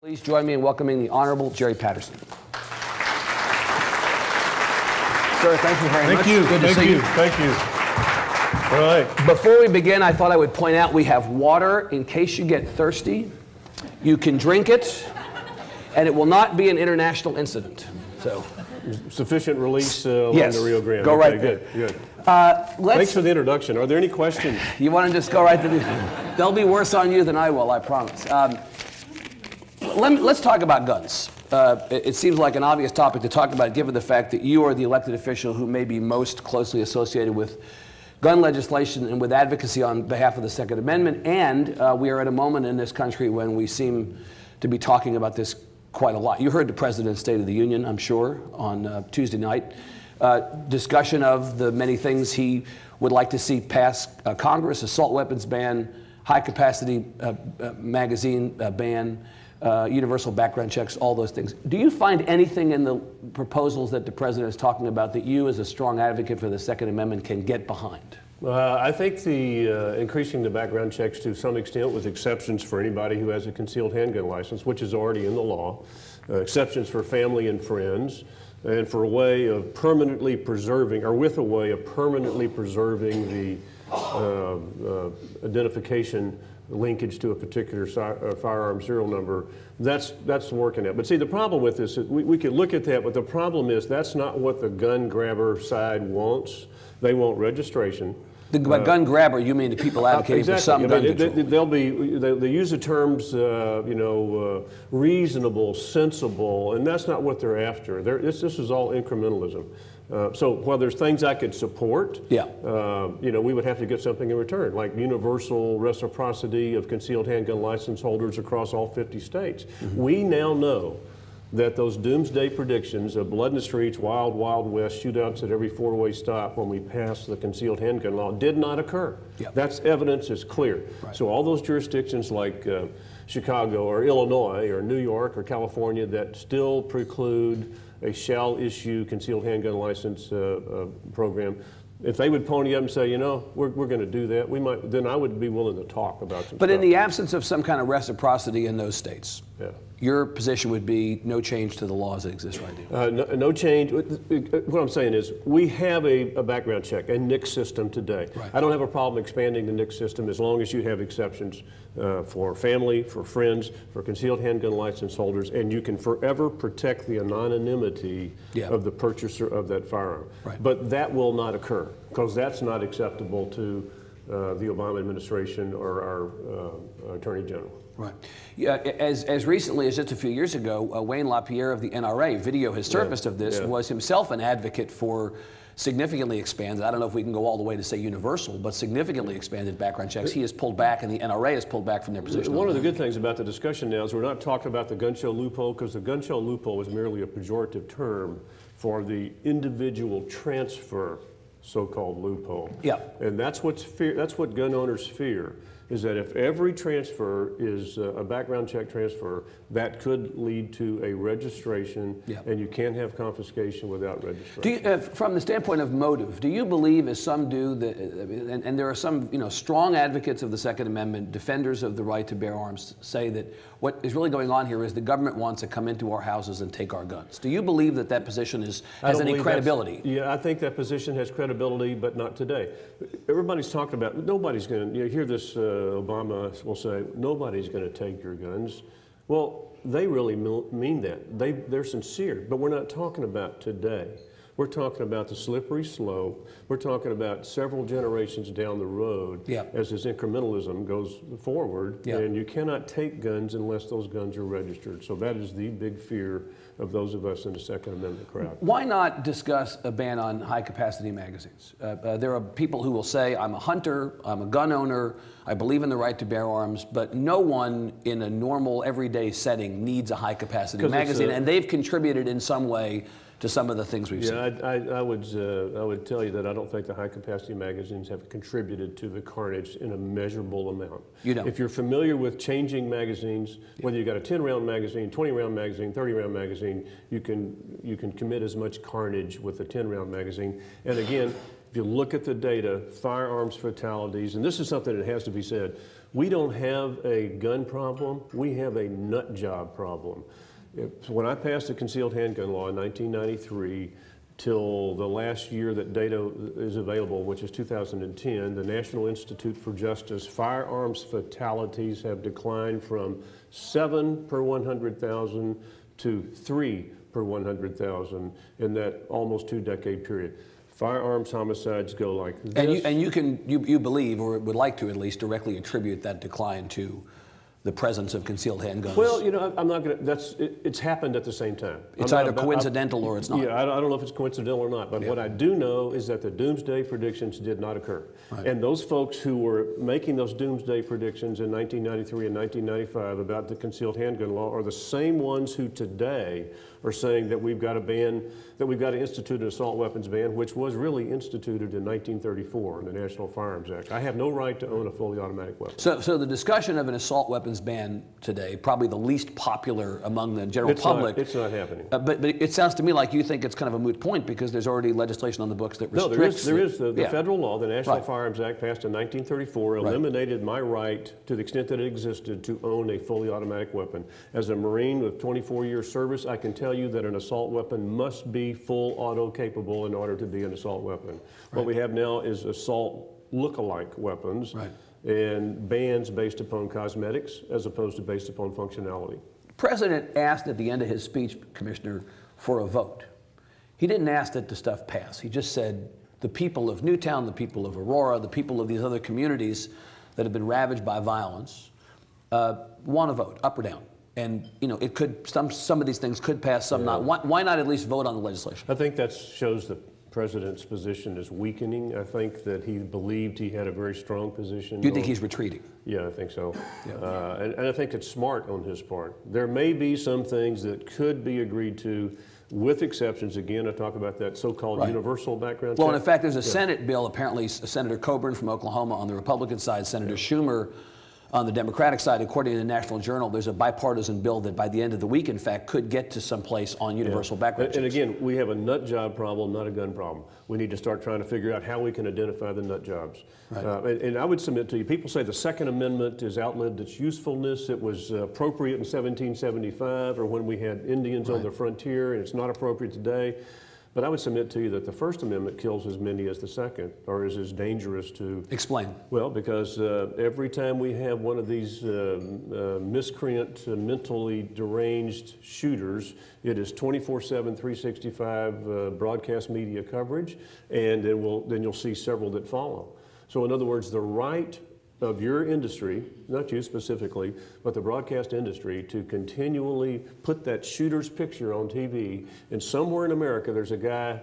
Please join me in welcoming the Honorable Jerry Patterson. Sir, thank you very much. Thank you. Good to see you. Thank you. All right. Before we begin, I thought I would point out we have water in case you get thirsty. You can drink it, and it will not be an international incident. So, sufficient release along yes, the Rio Grande. Go okay, right there. Good. Thanks for the introduction. Are there any questions? You want to just go right to the... They'll be worse on you than I will, I promise. Let's talk about guns. It seems like an obvious topic to talk about given the fact that you are the elected official who may be most closely associated with gun legislation and with advocacy on behalf of the Second Amendment. And we are at a moment in this country when we seem to be talking about this quite a lot. You heard the President's State of the Union, I'm sure, on Tuesday night. Discussion of the many things he would like to see pass Congress: assault weapons ban, high-capacity magazine ban, universal background checks, all those things. Do you find anything in the proposals that the President is talking about that you, as a strong advocate for the Second Amendment, can get behind? I think the increasing the background checks to some extent with exceptions for anybody who has a concealed handgun license, which is already in the law, exceptions for family and friends, and for a way of permanently preserving, or with a way of permanently preserving the identification linkage to a particular firearm serial number, that's working out. But see, the problem with this is we could look at that, but the problem is that's not what the gun grabber side wants. They want registration. By gun grabber, you mean the people advocating for some gun control? They use the terms, reasonable, sensible, and that's not what they're after. This is all incrementalism. So while there's things I could support, we would have to get something in return, like universal reciprocity of concealed handgun license holders across all 50 states. Mm-hmm. We now know that those doomsday predictions of blood in the streets, wild, wild west, shootouts at every four-way stop when we passed the concealed handgun law did not occur. Yep. That's evidence, is clear. Right. So all those jurisdictions like Chicago or Illinois or New York or California that still preclude a shall issue concealed handgun license program, if they would pony up and say, we're going to do that, then I would be willing to talk about some But stuff. in the absence of some kind of reciprocity in those states, your position would be no change to the laws that exist right now? No change. What I'm saying is we have a background check, a NICS system today. Right. I don't have a problem expanding the NICS system as long as you have exceptions for family, for friends, for concealed handgun license holders, and you can forever protect the anonymity of the purchaser of that firearm. Right. But that will not occur because that's not acceptable to the Obama administration or our Attorney General. Right. Yeah, as recently as just a few years ago, Wayne LaPierre of the NRA, video has surfaced of this, was himself an advocate for significantly expanded, I don't know if we can go all the way to say universal, but significantly expanded background checks. He has pulled back, and the NRA has pulled back from their position. One of the good things about the discussion now is we're not talking about the gun show loophole, because the gun show loophole is merely a pejorative term for the individual transfer so-called loophole. Yeah. And that's what gun owners fear, is that if every transfer is a background check transfer, that could lead to a registration, and you can't have confiscation without registration. From the standpoint of motive, do you believe, as some do, that, and there are some strong advocates of the Second Amendment, defenders of the right to bear arms, say that what is really going on here is the government wants to come into our houses and take our guns? Do you believe that that position has any credibility? Yeah, I think that position has credibility, but not today. Everybody's talking about, nobody's going to, hear this, Obama will say, nobody's going to take your guns. Well, they really mean that. They're sincere, but we're not talking about today. We're talking about the slippery slope. We're talking about several generations down the road as this incrementalism goes forward, and you cannot take guns unless those guns are registered. So that is the big fear of those of us in the Second Amendment crowd. Why not discuss a ban on high-capacity magazines? There are people who will say, I'm a hunter, I'm a gun owner, I believe in the right to bear arms, but no one in a normal, everyday setting needs a high-capacity magazine, and they've contributed in some way to some of the things we've seen. I would tell you that I don't think the high-capacity magazines have contributed to the carnage in a measurable amount. You don't. If you're familiar with changing magazines, whether you've got a 10-round magazine, 20-round magazine, 30-round magazine, you can commit as much carnage with a 10-round magazine. And again, if you look at the data, firearms fatalities, and this is something that has to be said, we don't have a gun problem, we have a nut job problem. When I passed the concealed handgun law in 1993, till the last year that data is available, which is 2010, the National Institute for Justice firearms fatalities have declined from 7 per 100,000 to 3 per 100,000 in that almost 2-decade period. Firearms homicides go like this. And you believe, or would like to at least, directly attribute that decline to the presence of concealed handguns? Well, you know, I'm not going to, it's happened at the same time. It's either coincidental or it's not. Yeah, I don't know if it's coincidental or not, but what I do know is that the doomsday predictions did not occur. Right. And those folks who were making those doomsday predictions in 1993 and 1995 about the concealed handgun law are the same ones who today are saying that we've got to ban, that we've got to institute an assault weapons ban, which was really instituted in 1934 in the National Firearms Act. I have no right to own a fully automatic weapon. So the discussion of an assault weapons ban today, probably the least popular among the general public. It's not happening. But it sounds to me like you think it's kind of a moot point because there's already legislation on the books that restricts. No, there is the federal law, the National Firearms Act passed in 1934, eliminated my right, to the extent that it existed, to own a fully automatic weapon. As a Marine with 24 years service, I can tell you that an assault weapon must be full auto capable in order to be an assault weapon. What we have now is assault look-alike weapons. And bans based upon cosmetics as opposed to based upon functionality. The President asked at the end of his speech, Commissioner, for a vote. He didn't ask that the stuff pass. He just said the people of Newtown, the people of Aurora, the people of these other communities that have been ravaged by violence want to vote, up or down. And you know, it could, some of these things could pass, some not. Why not at least vote on the legislation? I think that shows the President's position is weakening. I think that he believed he had a very strong position. Do you think he's retreating? Yeah, I think so. And I think it's smart on his part. There may be some things that could be agreed to, with exceptions. Again, I talk about that so-called universal background check. Well, in fact, there's a Senate bill, apparently Senator Coburn from Oklahoma on the Republican side, Senator Schumer on the Democratic side. According to the National Journal, there's a bipartisan bill that by the end of the week, in fact, could get to some place on universal background checks. And again, we have a nut job problem, not a gun problem. We need to start trying to figure out how we can identify the nut jobs. And I would submit to you, people say the Second Amendment has outlived its usefulness. It was appropriate in 1775 or when we had Indians on the frontier, and it's not appropriate today. But I would submit to you that the First Amendment kills as many as the Second, or is as dangerous to... Explain. Well, because every time we have one of these miscreant, mentally deranged shooters, it is 24/7, 365 broadcast media coverage, and then you'll see several that follow. So in other words, the right of your industry, not you specifically, but the broadcast industry, to continually put that shooter's picture on TV. And somewhere in America, there's a guy,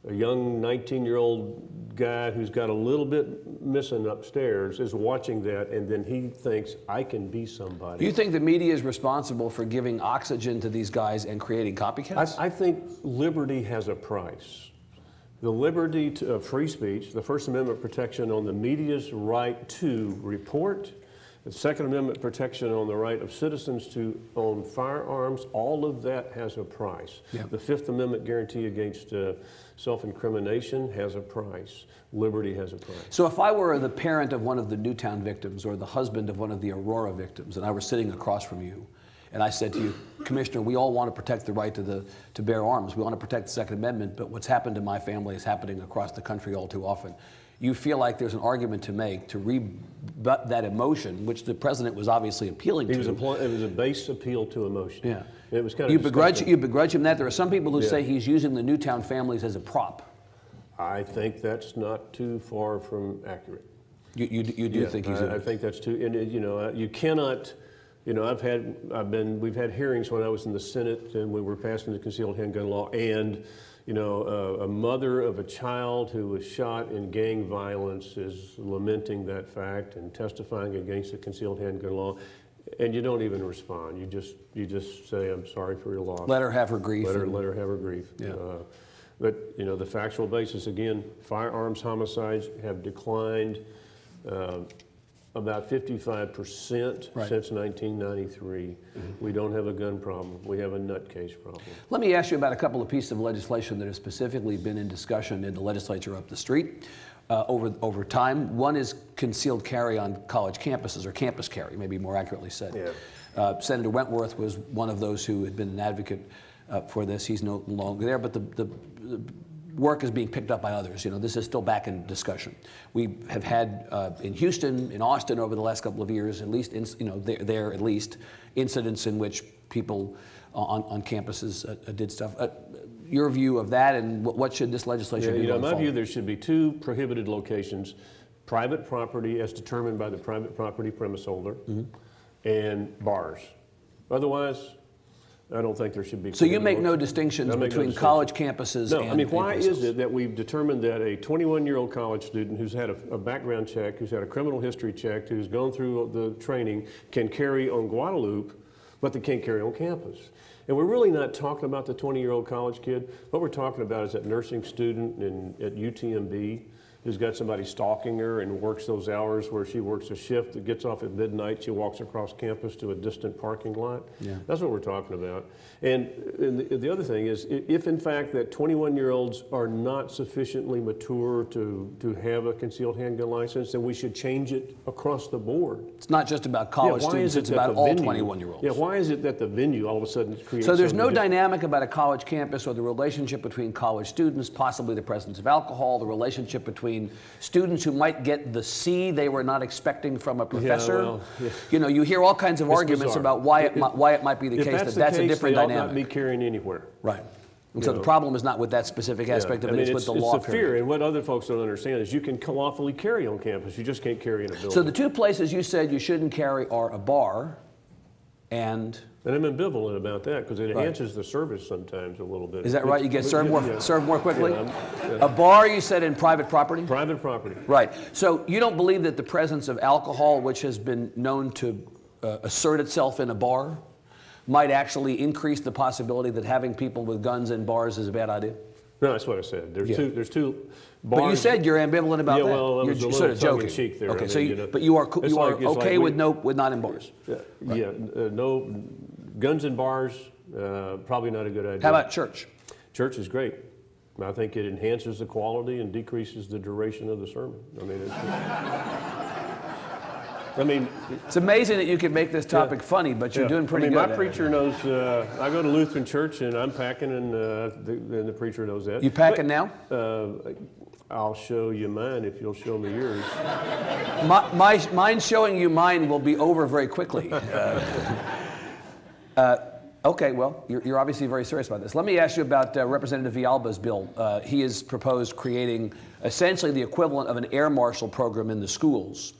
a young 19-year-old guy who's got a little bit missing upstairs, is watching that, and then he thinks, I can be somebody. Do you think the media is responsible for giving oxygen to these guys and creating copycats? I think liberty has a price. The liberty of free speech, the First Amendment protection on the media's right to report, the Second Amendment protection on the right of citizens to own firearms, all of that has a price. The Fifth Amendment guarantee against self-incrimination has a price. Liberty has a price. So if I were the parent of one of the Newtown victims or the husband of one of the Aurora victims, and I were sitting across from you, and I said to you, Commissioner, we all want to protect the right to bear arms. We want to protect the Second Amendment, but what's happened to my family is happening across the country all too often. You feel like there's an argument to make to rebut that emotion, which the President was obviously appealing to. It was a base appeal to emotion. Yeah. It was kind of you begrudge him that? There are some people who say he's using the Newtown families as a prop. I think that's not too far from accurate. You do think he's I think that's too, and you know, you cannot... You know, we've had hearings when I was in the Senate and we were passing the concealed handgun law, and, you know, a mother of a child who was shot in gang violence is lamenting that fact and testifying against the concealed handgun law, and you don't even respond. You just say, I'm sorry for your loss. Let her have her grief. Let her have her grief. Yeah. But, you know, the factual basis, again, firearms homicides have declined about 55% Right. since 1993. We don't have a gun problem. We have a nutcase problem. Let me ask you about a couple of pieces of legislation that have specifically been in discussion in the legislature up the street over time. One is concealed carry on college campuses, or campus carry, maybe more accurately said. Yeah. Senator Wentworth was one of those who had been an advocate for this. He's no longer there, but the work is being picked up by others. You know, this is still back in discussion. We have had in Houston, in Austin, over the last couple of years, at least, there at least, incidents in which people on campuses did stuff. Your view of that, and what should this legislation be? In my view, there should be two prohibited locations: private property, as determined by the private property premise holder, and bars. Otherwise, I don't think there should be. So you make no distinctions between college campuses and... No, I mean, why is it that we've determined that a 21-year-old college student who's had a background check, who's had a criminal history check, who's gone through the training, can carry on Guadalupe, but they can't carry on campus? And we're really not talking about the 20-year-old college kid. What we're talking about is that nursing student at UTMB who's got somebody stalking her and works those hours where she works a shift that gets off at midnight. She walks across campus to a distant parking lot. Yeah. That's what we're talking about. And the other thing is, if in fact that 21-year-olds are not sufficiently mature to have a concealed handgun license, then we should change it across the board. It's not just about college students, it's about all 21-year-olds. Yeah, why is it that the venue all of a sudden creates... So there's no dynamic about a college campus or the relationship between college students, possibly the presence of alcohol, the relationship between students who might get the C they were not expecting from a professor. Yeah, well, yeah. You know, you hear all kinds of arguments about why it might be the case that that's a different dynamic. They ought not be carrying anywhere. Right. And so the problem is not with that specific aspect of it, it's with the law. It's the fear, and what other folks don't understand is you can lawfully carry on campus, you just can't carry in a building. So the two places you said you shouldn't carry are a bar and... And I'm ambivalent about that because it enhances the service sometimes a little bit. Is that right? You get served more quickly? Yeah, a bar, you said, in private property? Private property. Right. So you don't believe that the presence of alcohol, which has been known to assert itself in a bar, might actually increase the possibility that having people with guns in bars is a bad idea? No, that's what I said. There's two bars. But you said you're ambivalent about that. Well, you're sort of joking. Cheek there. Okay, so but you are okay with not in bars. No guns in bars. Probably not a good idea. How about church? Church is great. I think it enhances the quality and decreases the duration of the sermon. I mean, it's amazing that you can make this topic funny, but you're doing pretty good. My preacher knows. I go to Lutheran church and I'm packing, and the preacher knows that. You packing now? I'll show you mine if you'll show me yours. Mine showing you mine will be over very quickly. Okay, well, you're obviously very serious about this. Let me ask you about Representative Villalba's bill. He has proposed creating essentially the equivalent of an air marshal program in the schools,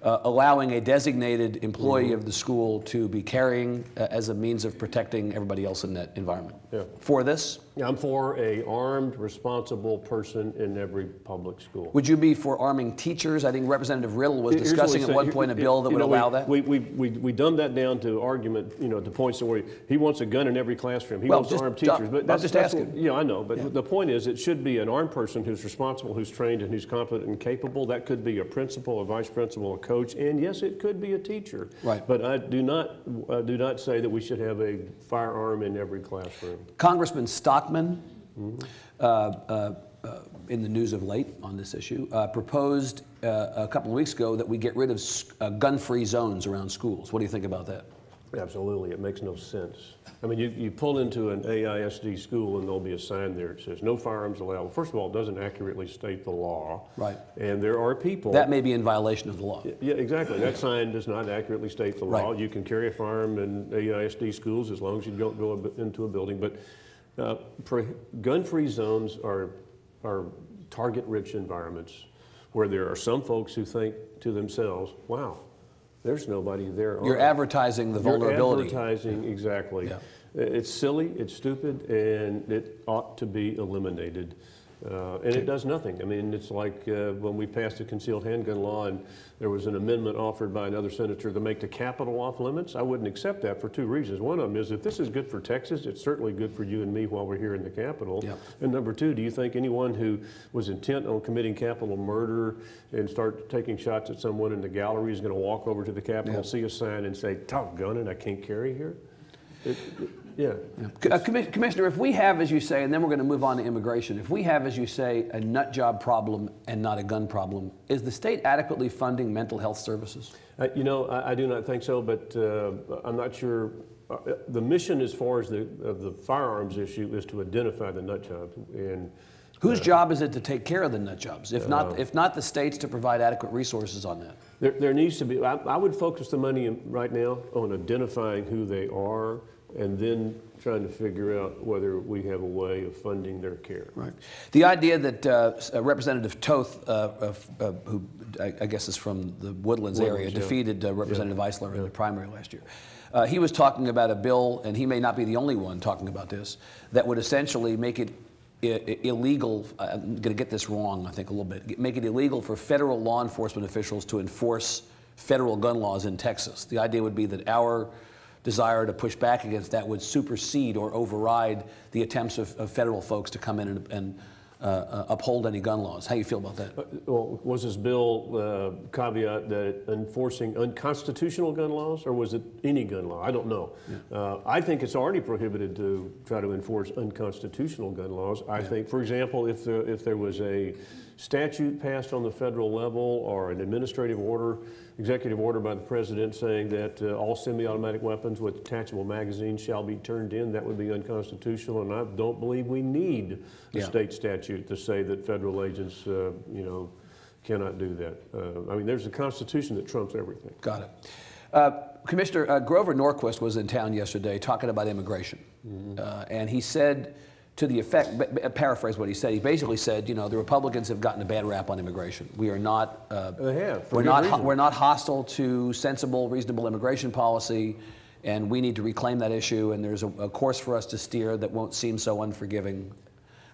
allowing a designated employee of the school to be carrying as a means of protecting everybody else in that environment. Yeah. For this? Yeah, I'm for a armed, responsible person in every public school. Would you be for arming teachers? I think Representative Riddle was discussing at one point a bill that would allow that. We dumbed that down to argument, to points where he wants a gun in every classroom. He wants to arm teachers. But I'm just asking. Yeah, I know. But the point is, it should be an armed person who's responsible, who's trained, and who's competent and capable. That could be a principal, a vice principal, a coach, and yes, it could be a teacher. Right. But I do not say that we should have a firearm in every classroom. Congressman Stockman, in the news of late on this issue, proposed a couple of weeks ago that we get rid of gun-free zones around schools. What do you think about that? Absolutely. It makes no sense. I mean, you pull into an AISD school and there'll be a sign there that says no firearms allowed. Well, first of all, it doesn't accurately state the law. Right. And there are people... That may be in violation of the law. Yeah, exactly. That sign does not accurately state the law. Right. You can carry a firearm in AISD schools as long as you don't go into a building. But gun-free zones are target-rich environments where there are some folks who think to themselves, wow, there's nobody there. You're advertising the vulnerability. You're advertising, exactly. Yeah. It's silly, it's stupid, and it ought to be eliminated. And it does nothing. I mean, it's like when we passed the concealed handgun law and there was an amendment offered by another senator to make the capital off limits. I wouldn't accept that for two reasons. One of them is if this is good for Texas, it's certainly good for you and me while we're here in the Capitol. Yep. And number two, do you think anyone who was intent on committing capital murder and start taking shots at someone in the gallery is going to walk over to the Capitol, see a sign and say, "Doggone it, I can't carry here"? Yeah. Commissioner, if we have, as you say, and then we're going to move on to immigration, if we have, as you say, a nut job problem and not a gun problem, is the state adequately funding mental health services? You know, I do not think so, but I'm not sure. The mission as far as the firearms issue is to identify the nut jobs. And whose job is it to take care of the nut jobs? If not the states to provide adequate resources on that? There needs to be, I would focus the money right now on identifying who they are and then trying to figure out whether we have a way of funding their care. Right. The idea that Representative Toth, who I guess is from the Woodlands area, defeated Representative Eisler in the primary last year. He was talking about a bill, and he may not be the only one talking about this, that would essentially make it illegal, I'm going to get this wrong I think a little bit, make it illegal for federal law enforcement officials to enforce federal gun laws in Texas. The idea would be that our desire to push back against that would supersede or override the attempts of federal folks to come in and uphold any gun laws. How do you feel about that? Well, was this bill caveat that enforcing unconstitutional gun laws, or was it any gun law? I don't know. Yeah. I think it's already prohibited to try to enforce unconstitutional gun laws. I think, for example, if there was a statute passed on the federal level or an administrative order, executive order by the president saying that all semi-automatic weapons with detachable magazines shall be turned in, that would be unconstitutional, and I don't believe we need a state statute to say that federal agents, cannot do that. I mean, there's a Constitution that trumps everything. Got it. Commissioner, Grover Norquist was in town yesterday talking about immigration, and he said, to the effect, paraphrase what he said. He basically said, the Republicans have gotten a bad rap on immigration. We are not. They have. We're not hostile to sensible, reasonable immigration policy, and we need to reclaim that issue. And there's a course for us to steer that won't seem so unforgiving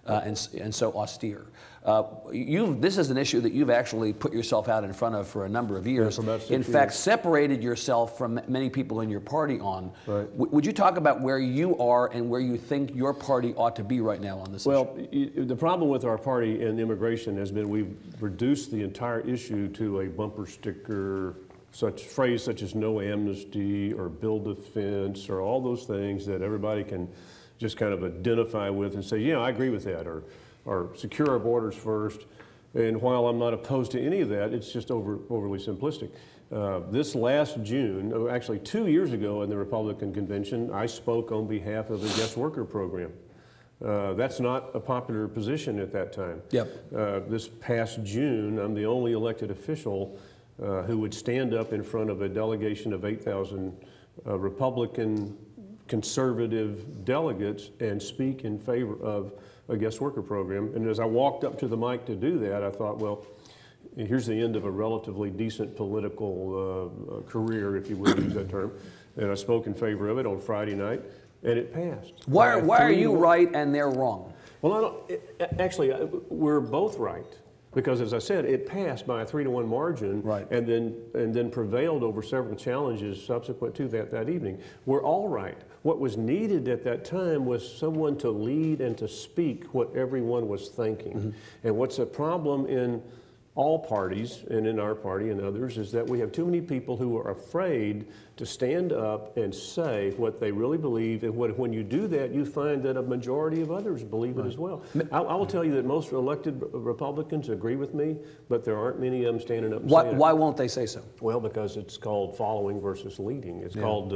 and so austere. This is an issue that you've actually put yourself out in front of for a number of years. Yeah, for about 6 in fact, separated yourself from many people in your party on. Right. Would you talk about where you are and where you think your party ought to be right now on this issue? Well, the problem with our party and immigration has been we've reduced the entire issue to a bumper sticker, phrase such as no amnesty or build a fence or all those things that everybody can just kind of identify with and say, yeah, I agree with that, or secure our borders first. And while I'm not opposed to any of that, it's just overly simplistic. This last June, actually 2 years ago in the Republican convention, I spoke on behalf of the guest worker program. That's not a popular position at that time. Yep. This past June, I'm the only elected official who would stand up in front of a delegation of 8,000 Republican conservative delegates and speak in favor of a guest worker program. And as I walked up to the mic to do that, I thought, well, here's the end of a relatively decent political career, if you would use that term. And I spoke in favor of it on Friday night, and it passed. Why are you right and they're wrong? Well, actually, we're both right. Because, as I said, it passed by a 3-to-1 margin, right, and then prevailed over several challenges subsequent to that evening. We're all right. What was needed at that time was someone to lead and to speak what everyone was thinking. And what's a problem in all parties, and in our party and others, is that we have too many people who are afraid to stand up and say what they really believe, and when you do that, you find that a majority of others believe it as well. I will tell you that most elected Republicans agree with me, but there aren't many of them standing up and saying it. Why won't they say so? Well, because it's called following versus leading. It's called,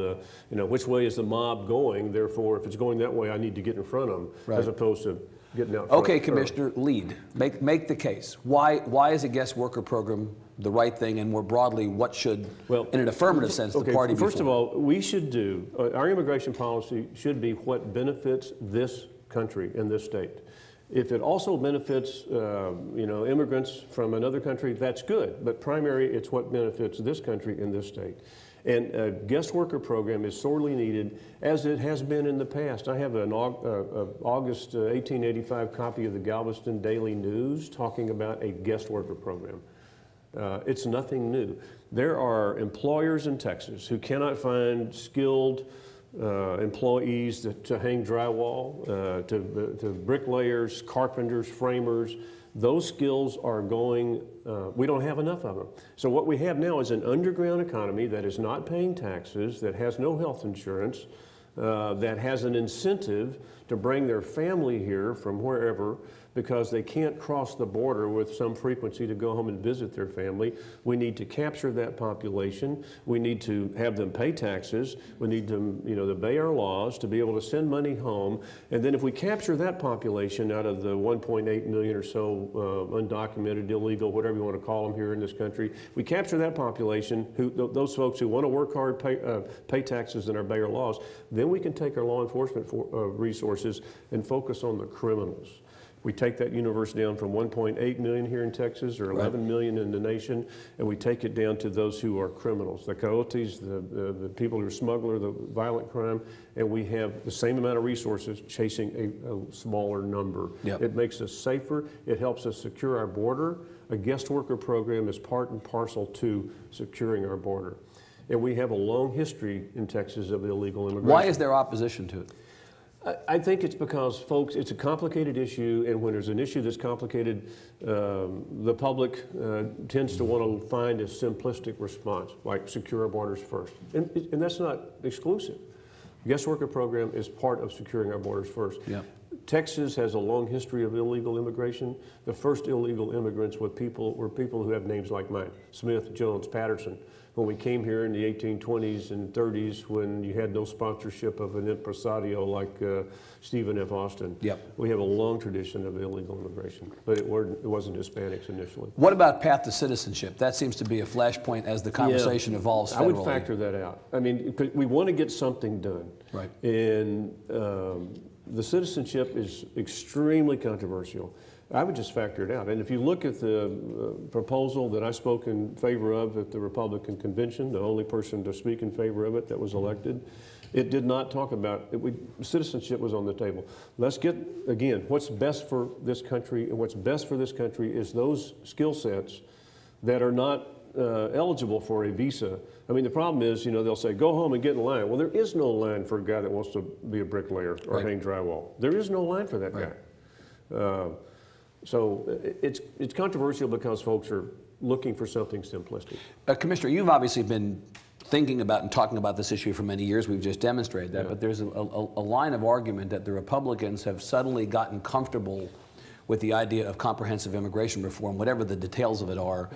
which way is the mob going? Therefore, if it's going that way, I need to get in front of them, as opposed to getting out front. Okay, Commissioner, lead. Make the case. Why is a guest worker program the right thing, and more broadly, what should, in an affirmative sense, the party be for? First of all, we should do, our immigration policy should be what benefits this country and this state. If it also benefits, immigrants from another country, that's good. But primary, it's what benefits this country and this state. And a guest worker program is sorely needed, as it has been in the past. I have an August 1885 copy of the Galveston Daily News talking about a guest worker program. It's nothing new. There are employers in Texas who cannot find skilled employees to hang drywall, to bricklayers, carpenters, framers. Those skills are going, we don't have enough of them. So what we have now is an underground economy that is not paying taxes, that has no health insurance, that has an incentive to bring their family here from wherever because they can't cross the border with some frequency to go home and visit their family. We need to capture that population. We need to have them pay taxes. We need to, obey our laws to be able to send money home. And then if we capture that population out of the 1.8 million or so undocumented, illegal, whatever you want to call them here in this country, we capture that population, those folks who want to work hard, pay taxes and obey our laws, then we can take our law enforcement resources and focus on the criminals. We take that universe down from 1.8 million here in Texas, or 11 million in the nation, and we take it down to those who are criminals, the coyotes, the people who are smuggler, the violent crime, and we have the same amount of resources chasing a smaller number. Yep. It makes us safer. It helps us secure our border. A guest worker program is part and parcel to securing our border. And we have a long history in Texas of illegal immigration. Why is there opposition to it? I think it's because, folks, it's a complicated issue, and when there's an issue that's complicated, the public tends to want to find a simplistic response, like secure our borders first. And that's not exclusive. Guest worker program is part of securing our borders first. Yeah. Texas has a long history of illegal immigration. The first illegal immigrants were people who have names like mine: Smith, Jones, Patterson. When we came here in the 1820s and 30s, when you had no sponsorship of an impresario like Stephen F. Austin. Yep. We have a long tradition of illegal immigration, but it wasn't Hispanics initially. What about path to citizenship? That seems to be a flashpoint as the conversation evolves federally. I would factor that out. I mean, we want to get something done. Right. And the citizenship is extremely controversial. I would just factor it out. And if you look at the proposal that I spoke in favor of at the Republican convention, the only person to speak in favor of it that was elected, it did not talk about it. Citizenship was on the table. Let's get, again, what's best for this country, and what's best for this country is those skill sets that are not eligible for a visa. I mean, the problem is, they'll say, go home and get in line. Well, there is no line for a guy that wants to be a bricklayer or hang drywall. There is no line for that guy. So it's controversial because folks are looking for something simplistic. Commissioner, you've obviously been thinking about and talking about this issue for many years. We've just demonstrated that. Yeah. But there's a line of argument that the Republicans have suddenly gotten comfortable with the idea of comprehensive immigration reform, whatever the details of it are,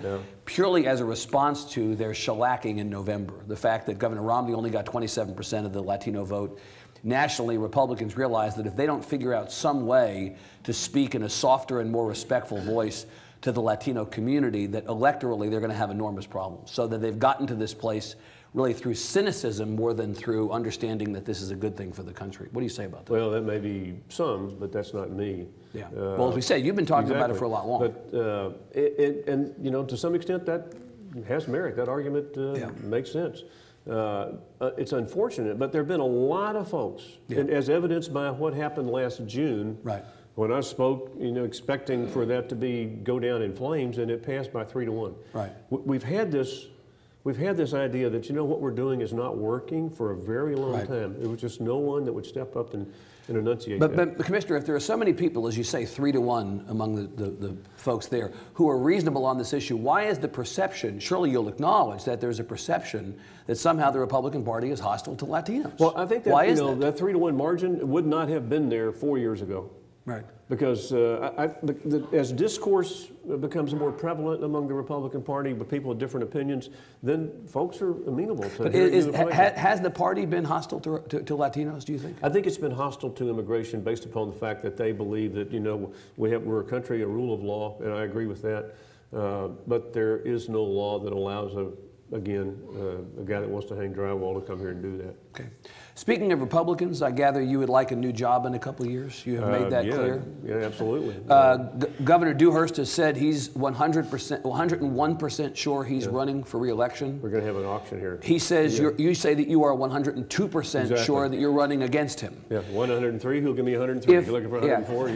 purely as a response to their shellacking in November. The fact that Governor Romney only got 27% of the Latino vote. Nationally, Republicans realize that if they don't figure out some way to speak in a softer and more respectful voice to the Latino community, that electorally they're going to have enormous problems. So that they've gotten to this place really through cynicism more than through understanding that this is a good thing for the country. What do you say about that? Well, that may be some, but that's not me. Yeah. Well, as we said, you've been talking about it for a lot longer. But, to some extent, that has merit. That argument makes sense. It's unfortunate, but there have been a lot of folks, and as evidenced by what happened last June, when I spoke, expecting for that to go down in flames, and it passed by 3-1. Right. We've had this idea that what we're doing is not working for a very long time. There was just no one that would step up and enunciate that. But Commissioner, if there are so many people, as you say, 3-1 among the folks there who are reasonable on this issue, why is the perception, surely you'll acknowledge that there's a perception that somehow the Republican Party is hostile to Latinos? Well, I think that, that 3-1 margin would not have been there 4 years ago. Right. Because as discourse becomes more prevalent among the Republican Party with people with different opinions, then folks are amenable to it. Has the party been hostile to Latinos, do you think? I think it's been hostile to immigration based upon the fact that they believe that, we're a country, a rule of law, and I agree with that. But there is no law that allows a guy that wants to hang drywall to come here and do that. Okay. Speaking of Republicans, I gather you would like a new job in a couple of years. You have made that clear. Yeah, absolutely. Governor Dewhurst has said he's 101% sure he's running for re-election. We're going to have an auction here. He says you say that you are 102% sure that you're running against him. Yeah, 103. Who'll give me 103? If you're looking for 104.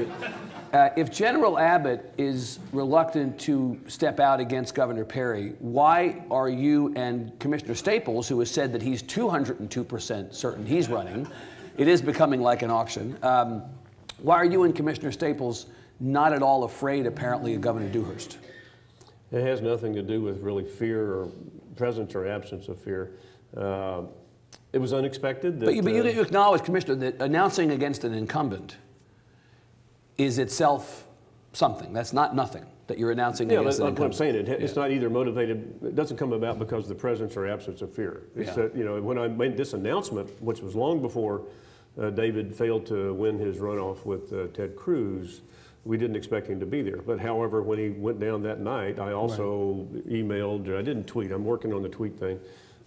If General Abbott is reluctant to step out against Governor Perry, why are you and Commissioner Staples, who has said that he's 202% certain he's running, it is becoming like an auction, why are you and Commissioner Staples not at all afraid, apparently, of Governor Dewhurst? It has nothing to do with really fear or presence or absence of fear. It was unexpected. That, but you acknowledge, Commissioner, that announcing against an incumbent is itself something. That's not nothing that you're announcing against an incumbent. What I'm saying. It's not either motivated, it doesn't come about because of the presence or absence of fear. It's that, you know, when I made this announcement, which was long before David failed to win his runoff with Ted Cruz, we didn't expect him to be there. But however, when he went down that night, I also emailed, I didn't tweet, I'm working on the tweet thing.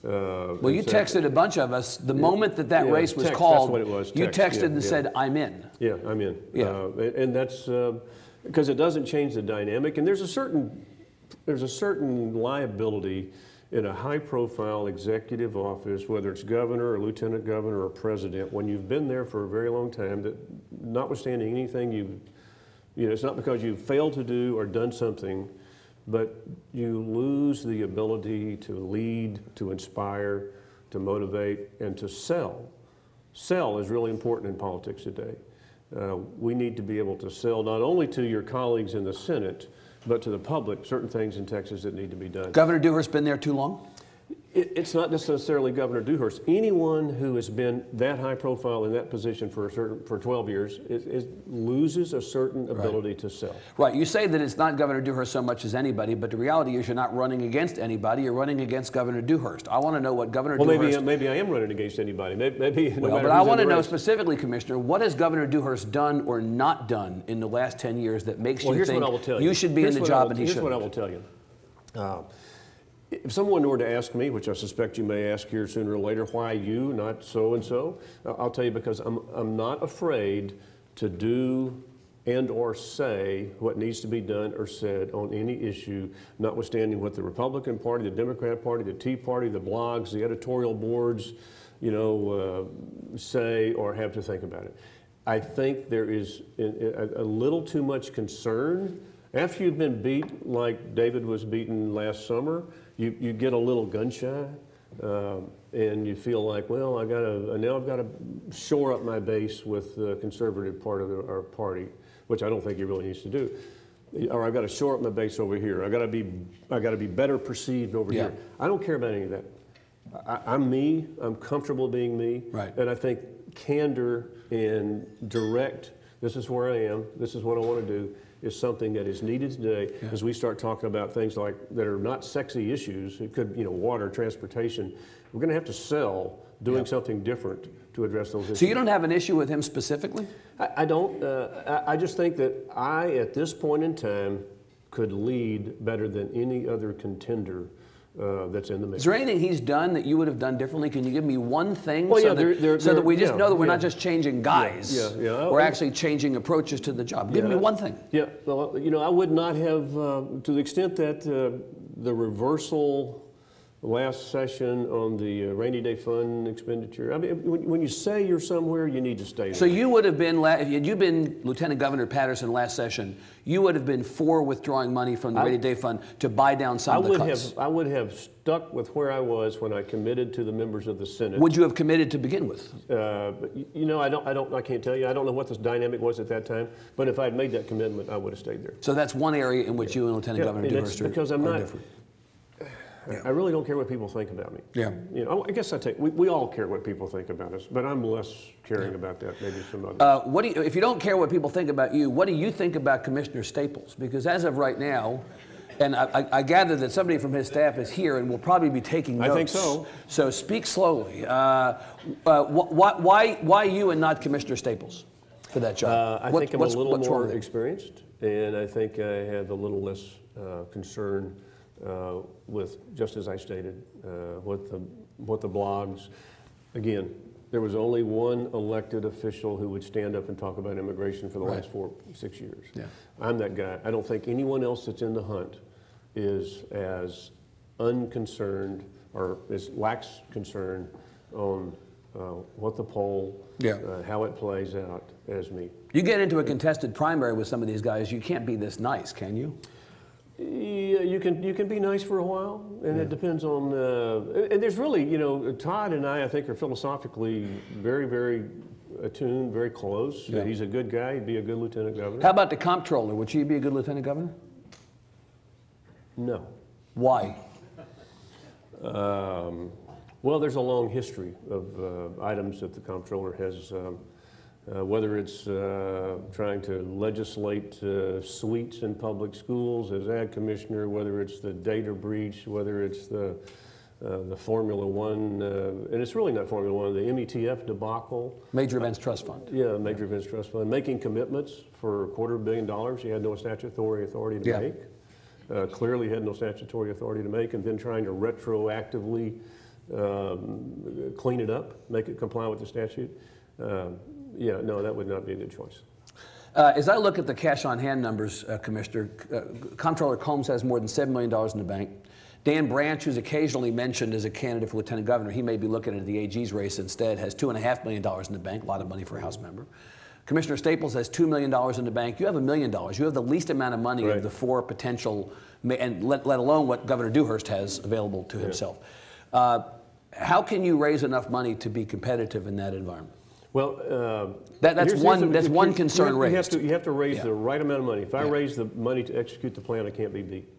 Well, you texted a bunch of us the moment that race was called. That's what it was. You texted and said, "I'm in." Yeah, I'm in. Yeah, and that's because it doesn't change the dynamic. And there's a certain liability in a high-profile executive office, whether it's governor or lieutenant governor or president, when you've been there for a very long time. That, notwithstanding anything it's not because you've failed to do or done something, but you lose the ability to lead, to inspire, to motivate, and to sell. Sell is really important in politics today. We need to be able to sell not only to your colleagues in the Senate, but to the public, certain things in Texas that need to be done. Governor Dewhurst been there too long? It's not necessarily Governor Dewhurst. Anyone who has been that high profile in that position for 12 years loses a certain ability to sell. Right. You say that it's not Governor Dewhurst so much as anybody, but the reality is you're not running against anybody. You're running against Governor Dewhurst. I want to know what Governor Dewhurst... Well, maybe I am running against anybody. Maybe but I want to know specifically, Commissioner, what has Governor Dewhurst done or not done in the last 10 years that makes you think you should be in the job and he shouldn't? Here's what I will tell you. If someone were to ask me, which I suspect you may ask here sooner or later, why you, not so-and-so, I'll tell you because I'm not afraid to do and or say what needs to be done or said on any issue, notwithstanding what the Republican Party, the Democrat Party, the Tea Party, the blogs, the editorial boards, say or have to think about it. I think there is a little too much concern. After you've been beat like David was beaten last summer, you get a little gun shy, and you feel like, well, now I've got to shore up my base with the conservative part of our party, which I don't think he really needs to do. Or I've got to shore up my base over here. I got to be better perceived over here. I don't care about any of that. I'm me. I'm comfortable being me. Right. And I think candor and direct. This is where I am. This is what I want to do. Is something that is needed today as we start talking about things like that are not sexy issues. It could, water, transportation. We're going to have to sell doing something different to address those issues. So you don't have an issue with him specifically? I don't. I just think that at this point in time, could lead better than any other contender that's in the mix. Is there anything he's done that you would have done differently? Can you give me one thing so that we just know that we're not just changing guys, we're actually changing approaches to the job? Give me one thing. Yeah, well, I would not have, to the extent that the reversal last session on the rainy day fund expenditure. I mean, when you say you're somewhere, you need to stay there. So you would have been, if you'd been Lieutenant Governor Patterson last session, you would have been for withdrawing money from the rainy day fund to buy down some of the cuts. I would have stuck with where I was when I committed to the members of the Senate. Would you have committed to begin with? I can't tell you. I don't know what this dynamic was at that time. But if I had made that commitment, I would have stayed there. So that's one area in which you and Lieutenant Governor Dewhurst are different. I really don't care what people think about me. Yeah. I guess we all care what people think about us, but I'm less caring about that maybe some others. If you don't care what people think about you, what do you think about Commissioner Staples? Because as of right now, and I gather that somebody from his staff is here and will probably be taking notes. I think so. So speak slowly. Why you and not Commissioner Staples for that job? I think I'm a little more experienced, and I think I have a little less concern with, just as I stated, what the blogs. Again, there was only one elected official who would stand up and talk about immigration for the last 6 years. Yeah. I'm that guy. I don't think anyone else that's in the hunt is as unconcerned or lacks concern on what the poll, how it plays out as me. You get into a contested primary with some of these guys, you can't be this nice, can you? Yeah, you can be nice for a while, and it depends on. And there's really, you know, Todd and I think, are philosophically very, very attuned, very close. Yeah. He's a good guy. He'd be a good lieutenant governor. How about the comptroller? Would she be a good lieutenant governor? No. Why? Well, there's a long history of items that the comptroller has. Whether it's trying to legislate suites in public schools as ag commissioner, whether it's the data breach, whether it's the Formula One, and it's really not Formula One, the METF debacle. Major Events Trust Fund. Yeah, Major Events Trust Fund. Making commitments for $250 million he had no statutory authority to make. Clearly had no statutory authority to make, and then trying to retroactively clean it up, make it comply with the statute. Yeah, no, that would not be a good choice. As I look at the cash on hand numbers, Commissioner, Comptroller Combs has more than $7 million in the bank. Dan Branch, who's occasionally mentioned as a candidate for lieutenant governor, he may be looking at the AG's race instead, has $2.5 million in the bank, a lot of money for a House member. Commissioner Staples has $2 million in the bank. You have $1 million. You have the least amount of money of the four potential, and let alone what Governor Dewhurst has available to himself. How can you raise enough money to be competitive in that environment? Well, that's one concern raised. You have to raise the right amount of money. If I raise the money to execute the plan, I can't be beat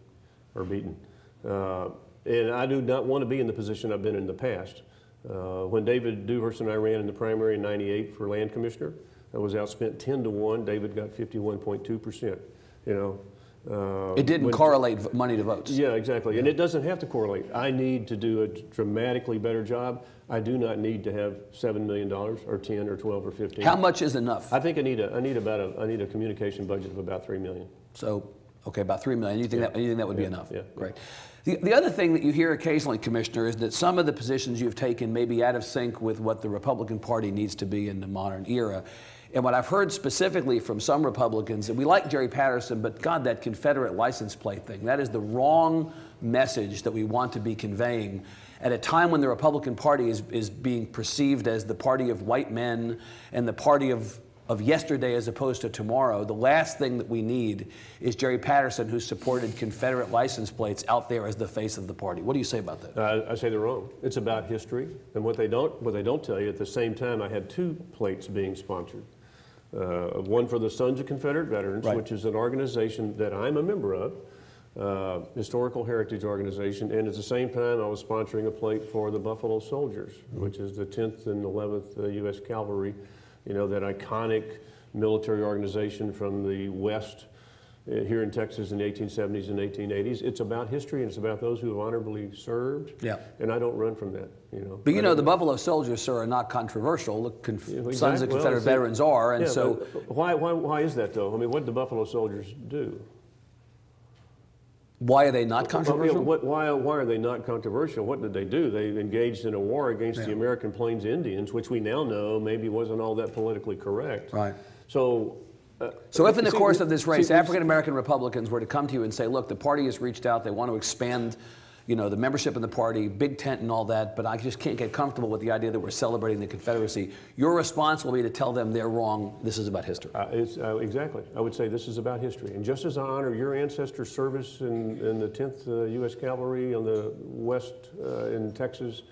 or beaten. And I do not want to be in the position I've been in the past. When David Dewhurst and I ran in the primary in '98 for Land Commissioner, I was outspent 10-1. David got 51.2%. You know. It didn't correlate money to votes. Yeah, exactly. And it doesn't have to correlate. I need to do a dramatically better job. I do not need to have $7 million or 10 or 12 or 15. How much is enough? I think I need a communication budget of about $3 million. So, okay, about $3 million. You think that would be enough? Yeah. Great. The other thing that you hear occasionally, Commissioner, is that some of the positions you've taken may be out of sync with what the Republican Party needs to be in the modern era. And what I've heard specifically from some Republicans, and we like Jerry Patterson, but God, that Confederate license plate thing, that is the wrong message that we want to be conveying at a time when the Republican Party is being perceived as the party of white men and the party of yesterday as opposed to tomorrow. The last thing that we need is Jerry Patterson, who supported Confederate license plates, out there as the face of the party. What do you say about that? I say they're wrong. It's about history, and what they don't tell you, at the same time, I had 2 plates being sponsored. One for the Sons of Confederate Veterans, which is an organization that I'm a member of, historical heritage organization, and at the same time I was sponsoring a plate for the Buffalo Soldiers, which is the 10th and 11th U.S. Cavalry, you know, that iconic military organization from the West here in Texas in the 1870s and 1880s. It's about history, and it's about those who have honorably served. Yeah. And I don't run from that, you know. But you know, the Buffalo Soldiers, sir, are not controversial. The Sons of Confederate Veterans are, and so. Why is that, though? I mean, what did the Buffalo Soldiers do? Why are they not controversial? Why are they not controversial? What did they do? They engaged in a war against the American Plains Indians, which we now know maybe wasn't all that politically correct. Right. So if in the course of this race, African-American Republicans were to come to you and say, look, the party has reached out, they want to expand, you know, the membership in the party, big tent and all that, but I just can't get comfortable with the idea that we're celebrating the Confederacy, your response will be to tell them they're wrong, this is about history. Exactly. I would say this is about history. And just as I honor your ancestors' service in the 10th U.S. Cavalry on the West in Texas,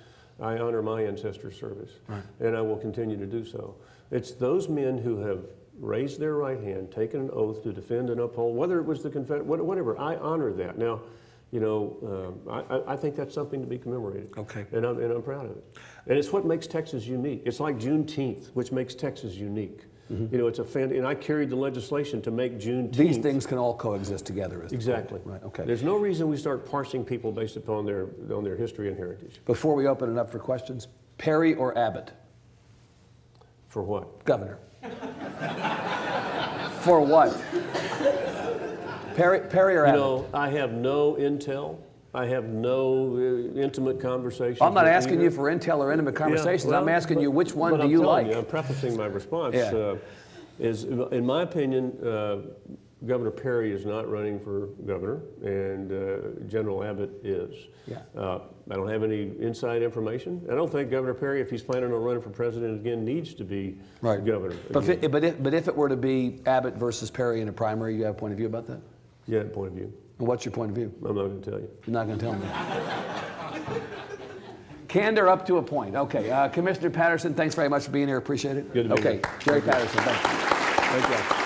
I honor my ancestors' service. Right. And I will continue to do so. It's those men who have raised their right hand, taken an oath to defend and uphold, whether it was the Confederate, whatever, I honor that. Now, you know, I think that's something to be commemorated. Okay. And I'm proud of it. And it's what makes Texas unique. It's like Juneteenth, which makes Texas unique. Mm-hmm. You know, it's and I carried the legislation to make Juneteenth. These things can all coexist together. Exactly. Right. Okay. There's no reason we start parsing people based upon their history and heritage. Before we open it up for questions, Perry or Abbott? For what? Governor. For what? Perry or Abbott? No, I have no intel. I have no intimate conversations. I'm not asking you for intel or intimate conversations. I'm asking you which one do you like? I'm prefacing my response. Is in my opinion, Governor Perry is not running for governor, and General Abbott is. Yeah. I don't have any inside information. I don't think Governor Perry, if he's planning on running for president again, needs to be governor. But if it were to be Abbott versus Perry in a primary, you have a point of view about that? Yeah, point of view. And what's your point of view? I'm not going to tell you. You're not going to tell me. Candor up to a point. Okay. Commissioner Patterson, thanks very much for being here. Appreciate it. Good to be here. Okay. Jerry Patterson, thank you. Thank you.